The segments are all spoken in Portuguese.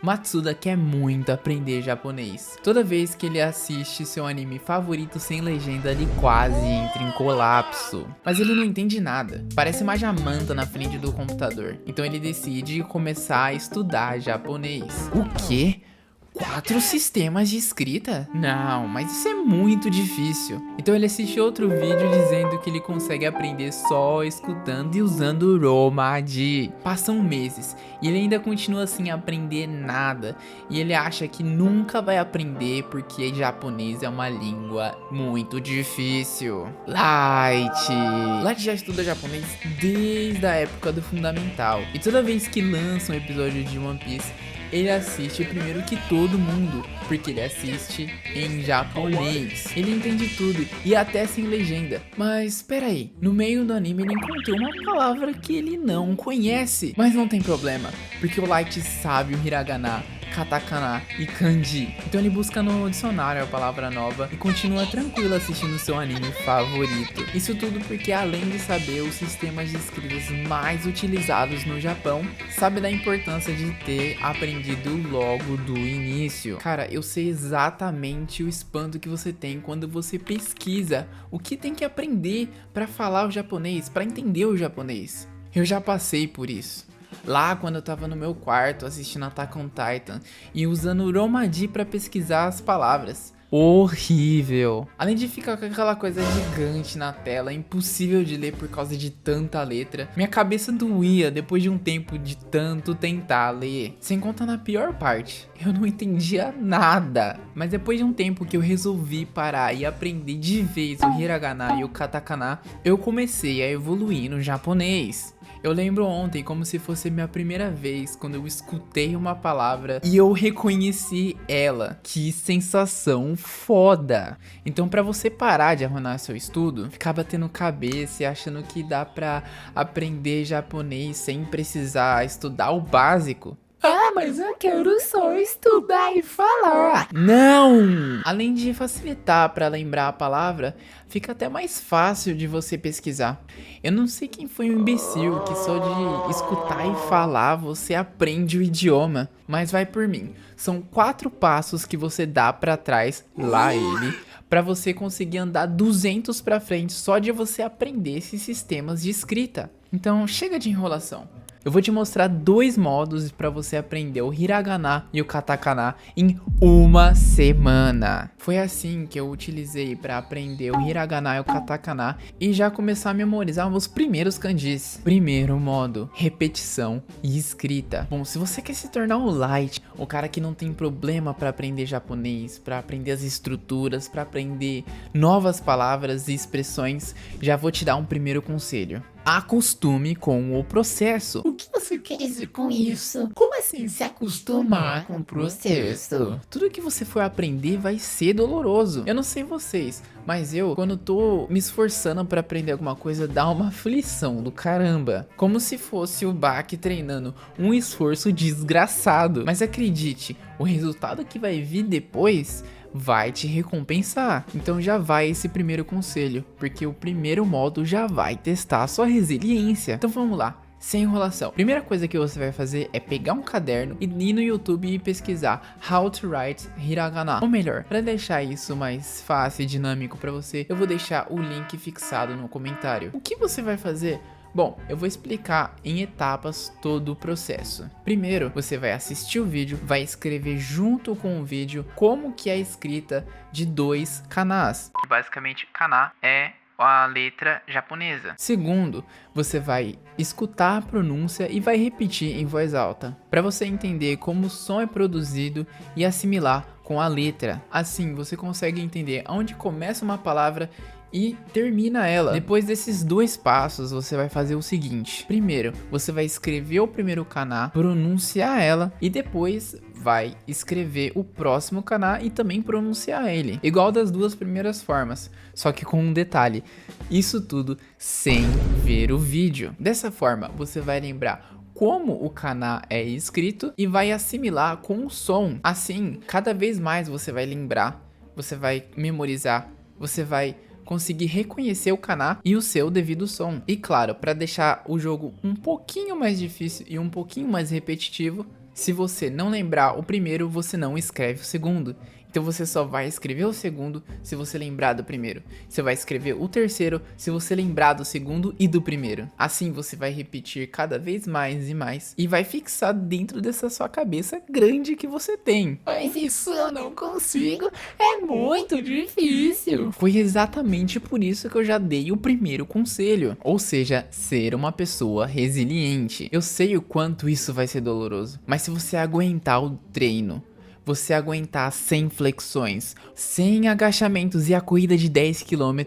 Matsuda quer muito aprender japonês. Toda vez que ele assiste seu anime favorito sem legenda, ele quase entra em colapso. Mas ele não entende nada. Parece uma jamanta na frente do computador. Então ele decide começar a estudar japonês. O quê? 4 sistemas de escrita? Não, mas isso é muito difícil. Então ele assiste outro vídeo dizendo que ele consegue aprender só escutando e usando o Romaji. Passam meses e ele ainda continua sem aprender nada. E ele acha que nunca vai aprender porque japonês é uma língua muito difícil. Light já estuda japonês desde a época do fundamental. E toda vez que lança um episódio de One Piece, ele assiste primeiro que todo mundo, porque ele assiste em japonês. Ele entende tudo e até sem legenda. Mas espera aí, no meio do anime ele encontrou uma palavra que ele não conhece. Mas não tem problema, porque o Light sabe o hiragana, katakana e kanji. Então ele busca no dicionário a palavra nova e continua tranquilo assistindo seu anime favorito. Isso tudo porque, além de saber os sistemas de escritas mais utilizados no Japão, sabe da importância de ter aprendido logo do início. Cara, eu sei exatamente o espanto que você tem quando você pesquisa o que tem que aprender para falar o japonês, para entender o japonês. Eu já passei por isso. Lá quando eu tava no meu quarto assistindo Attack on Titan e usando o Romaji pra pesquisar as palavras. Horrível. Além de ficar com aquela coisa gigante na tela, impossível de ler por causa de tanta letra. Minha cabeça doía depois de um tempo de tanto tentar ler. Sem contar na pior parte, eu não entendia nada. Mas depois de um tempo que eu resolvi parar e aprender de vez o hiragana e o katakana, eu comecei a evoluir no japonês. Eu lembro ontem como se fosse minha primeira vez quando eu escutei uma palavra e eu reconheci ela. Que sensação foda! Então, pra você parar de arruinar seu estudo, ficar batendo cabeça e achando que dá pra aprender japonês sem precisar estudar o básico. Ah, mas eu quero só estudar e falar. Não! Além de facilitar para lembrar a palavra, fica até mais fácil de você pesquisar. Eu não sei quem foi o imbecil que só de escutar e falar você aprende o idioma, mas vai por mim. São 4 passos que você dá para trás, lá ele, para você conseguir andar 200 para frente só de você aprender esses sistemas de escrita. Então, chega de enrolação. Eu vou te mostrar 2 modos para você aprender o hiragana e o katakana em uma semana. Foi assim que eu utilizei para aprender o hiragana e o katakana e já começar a memorizar os primeiros kanjis. Primeiro modo, repetição e escrita. Bom, se você quer se tornar um light, o cara que não tem problema para aprender japonês, para aprender as estruturas, para aprender novas palavras e expressões, já vou te dar um primeiro conselho. Acostume com o processo. O que você quer dizer com isso? Como assim se acostumar com o processo? Tudo que você for aprender vai ser doloroso. Eu não sei vocês, mas eu, quando tô me esforçando pra aprender alguma coisa, dá uma aflição do caramba. Como se fosse o Baki treinando um esforço desgraçado. Mas acredite, o resultado que vai vir depois vai te recompensar. Então já vai esse primeiro conselho, porque o primeiro modo já vai testar a sua resiliência. Então vamos lá. Sem enrolação. Primeira coisa que você vai fazer é pegar um caderno e ir no YouTube e pesquisar How to Write Hiragana. Ou melhor, para deixar isso mais fácil e dinâmico para você, eu vou deixar o link fixado no comentário. O que você vai fazer? Bom, eu vou explicar em etapas todo o processo. Primeiro, você vai assistir o vídeo, vai escrever junto com o vídeo como que é a escrita de 2 kanás. Basicamente, kana é a letra japonesa. Segundo, você vai escutar a pronúncia e vai repetir em voz alta, para você entender como o som é produzido e assimilar com a letra. Assim, você consegue entender onde começa uma palavra e termina ela. Depois desses 2 passos, você vai fazer o seguinte. Primeiro, você vai escrever o primeiro kana, pronunciar ela e depois vai escrever o próximo kana e também pronunciar ele. Igual das 2 primeiras formas, só que com um detalhe. Isso tudo sem ver o vídeo. Dessa forma, você vai lembrar como o kana é escrito e vai assimilar com o som. Assim, cada vez mais você vai lembrar, você vai memorizar, você vai conseguir reconhecer o kana e o seu devido som. E claro, para deixar o jogo um pouquinho mais difícil e um pouquinho mais repetitivo, Se você não lembrar o primeiro, você não escreve o segundo. Então você só vai escrever o segundo se você lembrar do primeiro. Você vai escrever o terceiro se você lembrar do segundo e do primeiro. Assim você vai repetir cada vez mais e mais e vai fixar dentro dessa sua cabeça grande que você tem. Mas isso eu não consigo, é muito difícil. Foi exatamente por isso que eu já dei o primeiro conselho, ou seja, ser uma pessoa resiliente. Eu sei o quanto isso vai ser doloroso, mas se você aguentar o treino, você aguentar 100 flexões, 100 agachamentos e a corrida de 10 km,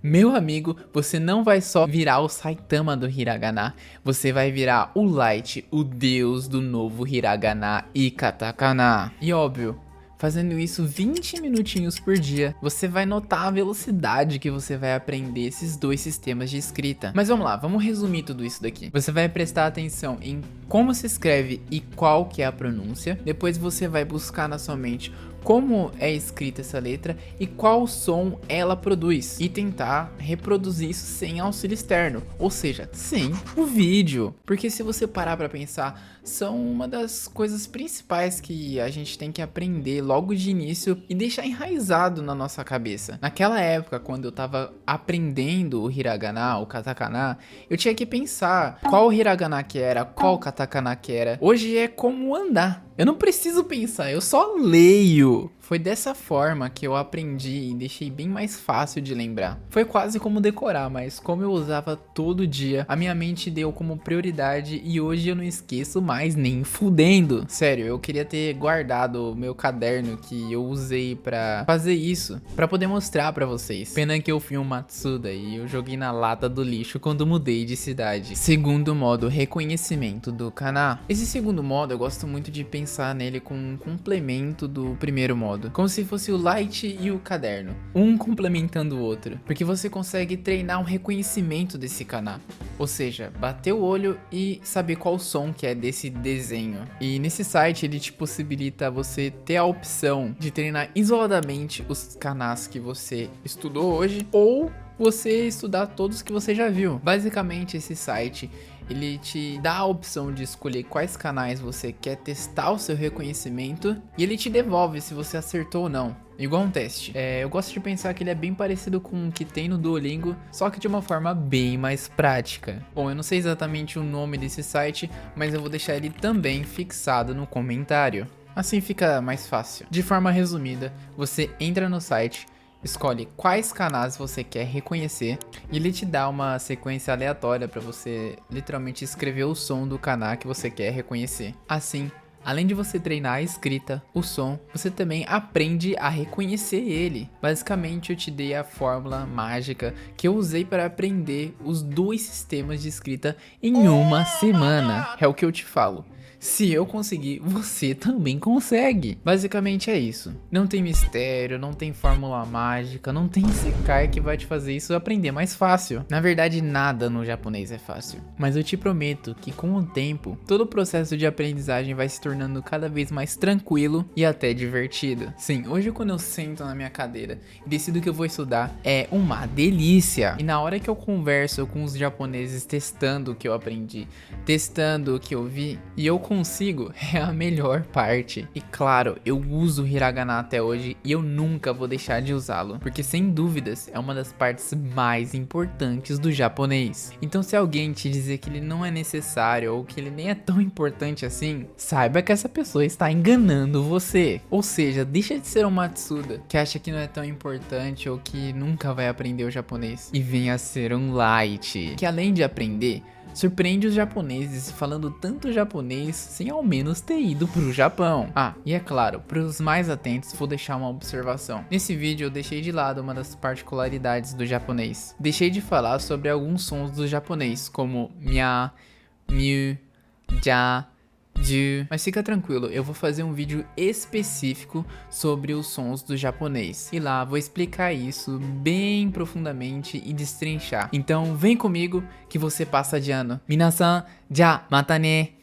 meu amigo, você não vai só virar o Saitama do Hiragana, você vai virar o Light, o deus do novo Hiragana e Katakana. E óbvio, fazendo isso 20 minutinhos por dia, você vai notar a velocidade que você vai aprender esses dois sistemas de escrita. Mas vamos lá, vamos resumir tudo isso daqui. Você vai prestar atenção em como se escreve e qual que é a pronúncia. Depois você vai buscar na sua mente como é escrita essa letra e qual som ela produz. E tentar reproduzir isso sem auxílio externo, ou seja, sem o vídeo. Porque se você parar pra pensar, são uma das coisas principais que a gente tem que aprender logo de início e deixar enraizado na nossa cabeça. Naquela época, quando eu tava aprendendo o Hiragana, o Katakana, eu tinha que pensar qual Hiragana que era, qual Katakana que era. Hoje é como andar. Eu não preciso pensar, eu só leio. Foi dessa forma que eu aprendi e deixei bem mais fácil de lembrar. Foi quase como decorar, mas como eu usava todo dia, a minha mente deu como prioridade e hoje eu não esqueço mais nem fudendo. Sério, eu queria ter guardado o meu caderno que eu usei pra fazer isso, pra poder mostrar pra vocês. Pena que eu fui um Matsuda e eu joguei na lata do lixo quando mudei de cidade. Segundo modo, reconhecimento do kana. Esse segundo modo eu gosto muito de pensar nele com um complemento do primeiro modo. Como se fosse o Light e o caderno, um complementando o outro, porque você consegue treinar um reconhecimento desse kana, ou seja, bater o olho e saber qual som que é desse desenho. E nesse site ele te possibilita você ter a opção de treinar isoladamente os kanas que você estudou hoje ou você estudar todos que você já viu. Basicamente esse site ele te dá a opção de escolher quais canais você quer testar o seu reconhecimento e ele te devolve se você acertou ou não, igual um teste. Eu gosto de pensar que ele é bem parecido com o que tem no Duolingo, só que de uma forma bem mais prática. Bom, eu não sei exatamente o nome desse site, mas eu vou deixar ele também fixado no comentário. Assim fica mais fácil. De forma resumida, você entra no site, escolhe quais canais você quer reconhecer e ele te dá uma sequência aleatória para você literalmente escrever o som do canal que você quer reconhecer. Assim, além de você treinar a escrita, o som, você também aprende a reconhecer ele. Basicamente eu te dei a fórmula mágica que eu usei para aprender os dois sistemas de escrita em uma semana. É o que eu te falo. Se eu conseguir, você também consegue. Basicamente é isso. Não tem mistério, não tem fórmula mágica, não tem sekai que vai te fazer isso aprender mais fácil. Na verdade, nada no japonês é fácil. Mas eu te prometo que com o tempo, todo o processo de aprendizagem vai se tornando cada vez mais tranquilo e até divertido. Sim, hoje quando eu sento na minha cadeira e decido que eu vou estudar, é uma delícia. E na hora que eu converso com os japoneses testando o que eu aprendi, testando o que eu vi, e eu consigo, é a melhor parte. E claro, eu uso o Hiragana até hoje e eu nunca vou deixar de usá-lo, porque sem dúvidas é uma das partes mais importantes do japonês. Então se alguém te dizer que ele não é necessário ou que ele nem é tão importante assim, saiba que essa pessoa está enganando você. Ou seja, deixa de ser um Matsuda que acha que não é tão importante ou que nunca vai aprender o japonês e venha a ser um Light, que além de aprender, surpreende os japoneses falando tanto japonês sem ao menos ter ido pro Japão. Ah, e é claro, para os mais atentos vou deixar uma observação. Nesse vídeo eu deixei de lado uma das particularidades do japonês. Deixei de falar sobre alguns sons do japonês, como mya, miu, ja, ju. Mas fica tranquilo, eu vou fazer um vídeo específico sobre os sons do japonês. E lá vou explicar isso bem profundamente e destrinchar. Então vem comigo que você passa de ano. Minasan, ja, mata ne!